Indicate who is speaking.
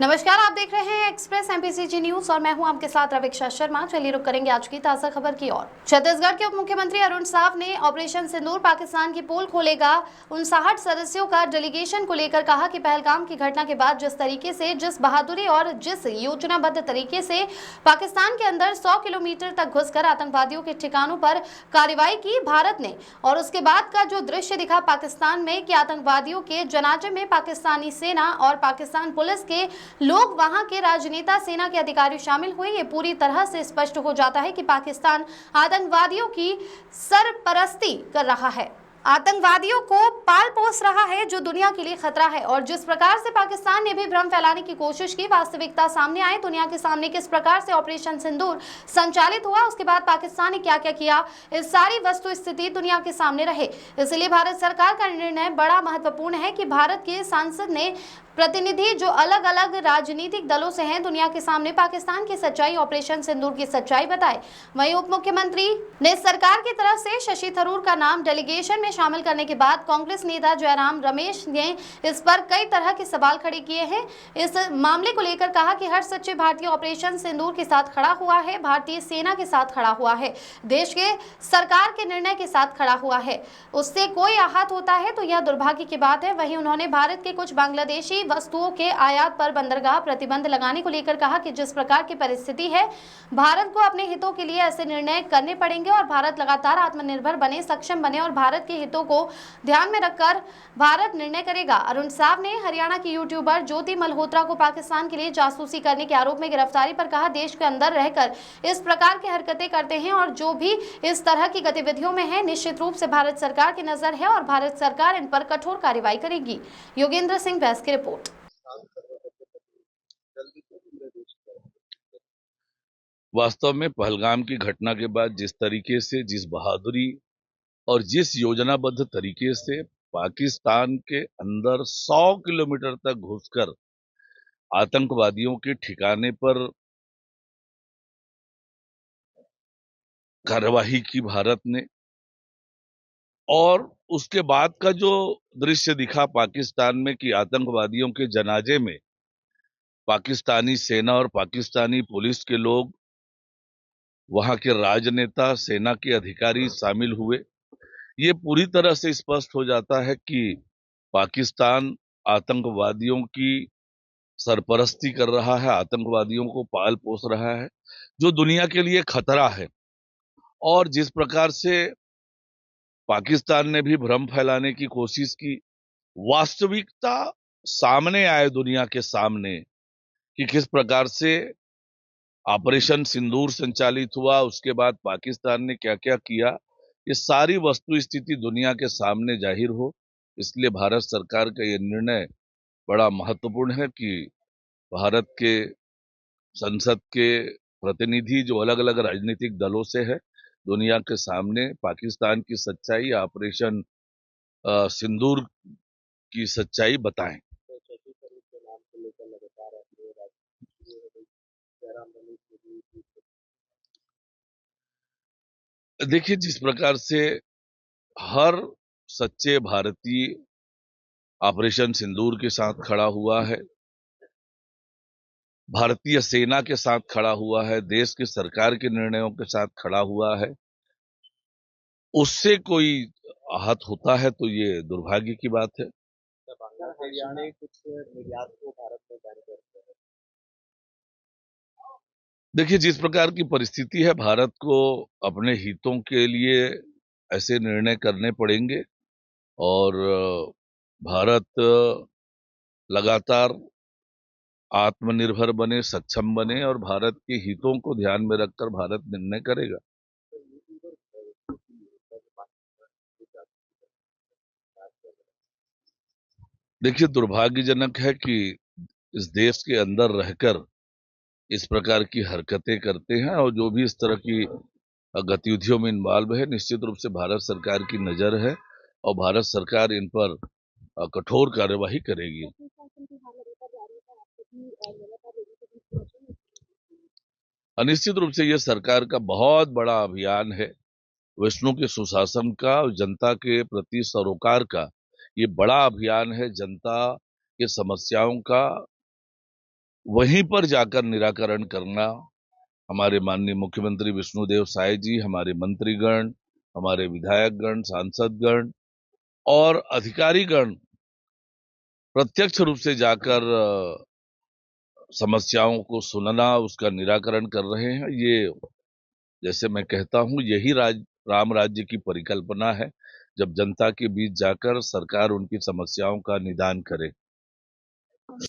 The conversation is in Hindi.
Speaker 1: नमस्कार, आप देख रहे हैं एक्सप्रेस एमपीसीजी न्यूज और मैं हूं आपके साथ रवीक्षा शर्मा। चलिए रुक करेंगे आज की ताजा खबर की ओर। छत्तीसगढ़ के उप मुख्यमंत्री अरुण साव ने ऑपरेशन सिंदूर पाकिस्तान की पोल खोलेगा 59 सदस्यों का डेलीगेशन को लेकर कहा कि पहलगाम की घटना के बाद जिस तरीके से, जिस बहादुरी और जिस योजनाबद्ध तरीके से पाकिस्तान के अंदर 100 किलोमीटर तक घुसकर आतंकवादियों के ठिकानों पर कार्रवाई की भारत ने, और उसके बाद का जो दृश्य दिखा पाकिस्तान में कि आतंकवादियों के जनाजे में पाकिस्तानी सेना और पाकिस्तान पुलिस के लोग, वहां के राजनेता, सेना के अधिकारी शामिल हुए, ये पूरी तरह से स्पष्ट हो जाता है कि पाकिस्तान आतंकवादियों की सरपरस्ती कर रहा है, आतंकवादियों को पाल पोस रहा है, जो दुनिया के लिए खतरा है। और जिस प्रकार से पाकिस्तान ने भी भ्रम फैलाने की कोशिश की, वास्तविकता सामने आए, दुनिया के सामने किस प्रकार से ऑपरेशन सिंदूर संचालित हुआ, उसके बाद पाकिस्तान ने क्या क्या किया, इस सारी वस्तु स्थिति दुनिया के सामने रहे। इसलिए भारत सरकार का निर्णय बड़ा महत्वपूर्ण है कि भारत के सांसद ने प्रतिनिधि जो अलग अलग राजनीतिक दलों से हैं, दुनिया के सामने पाकिस्तान की सच्चाई, ऑपरेशन सिंदूर की सच्चाई बताए। वहीं उप मुख्यमंत्री ने सरकार की तरफ से शशि थरूर का नाम डेलीगेशन में शामिल करने के बाद कांग्रेस नेता जयराम रमेश ने इस पर कई तरह के सवाल खड़े किए हैं। इस मामले को लेकर कहा कि हर सच्चे भारतीय ऑपरेशन सिंदूर के साथ खड़ा हुआ है, भारतीय सेना के साथ खड़ा हुआ है, देश के सरकार के निर्णय के साथ खड़ा हुआ है। उससे कोई आहत होता है तो यह दुर्भाग्य की बात है। वहीं उन्होंने भारत के कुछ बांग्लादेशी वस्तुओं के आयात पर बंदरगाह प्रतिबंध लगाने को लेकर कहा कि जिस प्रकार की परिस्थिति है, भारत को अपने हितों के लिए ऐसे निर्णय करने पड़ेंगे और भारत लगातार आत्मनिर्भर बने, सक्षम बने और भारत के हितों को ध्यान में रखकर भारत निर्णय करेगा। अरुण साव ने हरियाणा की यूट्यूबर ज्योति मल्होत्रा को पाकिस्तान के लिए जासूसी करने के आरोप में गिरफ्तारी पर कहा, देश के अंदर रहकर इस प्रकार की हरकतें करते हैं और जो भी इस तरह की गतिविधियों में है, निश्चित रूप से भारत सरकार की नजर है और भारत सरकार इन पर कठोर कार्रवाई करेगी। योगेंद्र सिंह बैस की रिपोर्ट।
Speaker 2: वास्तव में पहलगाम की घटना के बाद जिस तरीके से, जिस बहादुरी और जिस योजनाबद्ध तरीके से पाकिस्तान के अंदर 100 किलोमीटर तक घुसकर आतंकवादियों के ठिकाने पर कार्यवाही की भारत ने, और उसके बाद का जो दृश्य दिखा पाकिस्तान में कि आतंकवादियों के जनाजे में पाकिस्तानी सेना और पाकिस्तानी पुलिस के लोग, वहां के राजनेता, सेना के अधिकारी शामिल हुए, ये पूरी तरह से स्पष्ट हो जाता है कि पाकिस्तान आतंकवादियों की सरपरस्ती कर रहा है, आतंकवादियों को पाल पोस रहा है, जो दुनिया के लिए खतरा है। और जिस प्रकार से पाकिस्तान ने भी भ्रम फैलाने की कोशिश की, वास्तविकता सामने आए दुनिया के सामने कि किस प्रकार से ऑपरेशन सिंदूर संचालित हुआ, उसके बाद पाकिस्तान ने क्या क्या किया, ये सारी वस्तु स्थिति दुनिया के सामने जाहिर हो। इसलिए भारत सरकार का ये निर्णय बड़ा महत्वपूर्ण है कि भारत के संसद के प्रतिनिधि जो अलग अलग राजनीतिक दलों से है, दुनिया के सामने पाकिस्तान की सच्चाई, ऑपरेशन सिंदूर की सच्चाई बताएं। देखिए, जिस प्रकार से हर सच्चे भारतीय ऑपरेशन सिंदूर के साथ खड़ा हुआ है, भारतीय सेना के साथ खड़ा हुआ है, देश की सरकार के निर्णयों के साथ खड़ा हुआ है, उससे कोई आहत होता है तो ये दुर्भाग्य की बात है।
Speaker 3: हरियाणा कुछ निर्यात को भारत में बैन करते हैं।
Speaker 2: देखिए, जिस प्रकार की परिस्थिति है, भारत को अपने हितों के लिए ऐसे निर्णय करने पड़ेंगे और भारत लगातार आत्मनिर्भर बने, सक्षम बने और भारत के हितों को ध्यान में रखकर भारत निर्णय करेगा। देखिए, दुर्भाग्यजनक है कि इस देश के अंदर रहकर इस प्रकार की हरकतें करते हैं और जो भी इस तरह की गतिविधियों में इन्वॉल्व है, निश्चित रूप से भारत सरकार की नजर है और भारत सरकार इन पर कठोर कार्यवाही करेगी। निश्चित रूप से यह सरकार का बहुत बड़ा अभियान है, वैष्णव के सुशासन का और जनता के प्रति सरोकार का ये बड़ा अभियान है, जनता के समस्याओं का वहीं पर जाकर निराकरण करना हमारे माननीय मुख्यमंत्री विष्णुदेव साय जी, हमारे मंत्रीगण, हमारे विधायकगण, सांसदगण और अधिकारीगण प्रत्यक्ष रूप से जाकर समस्याओं को सुनना, उसका निराकरण कर रहे हैं। ये जैसे मैं कहता हूं, यही राम राज्य की परिकल्पना है, जब जनता के बीच जाकर सरकार उनकी समस्याओं का निदान करे।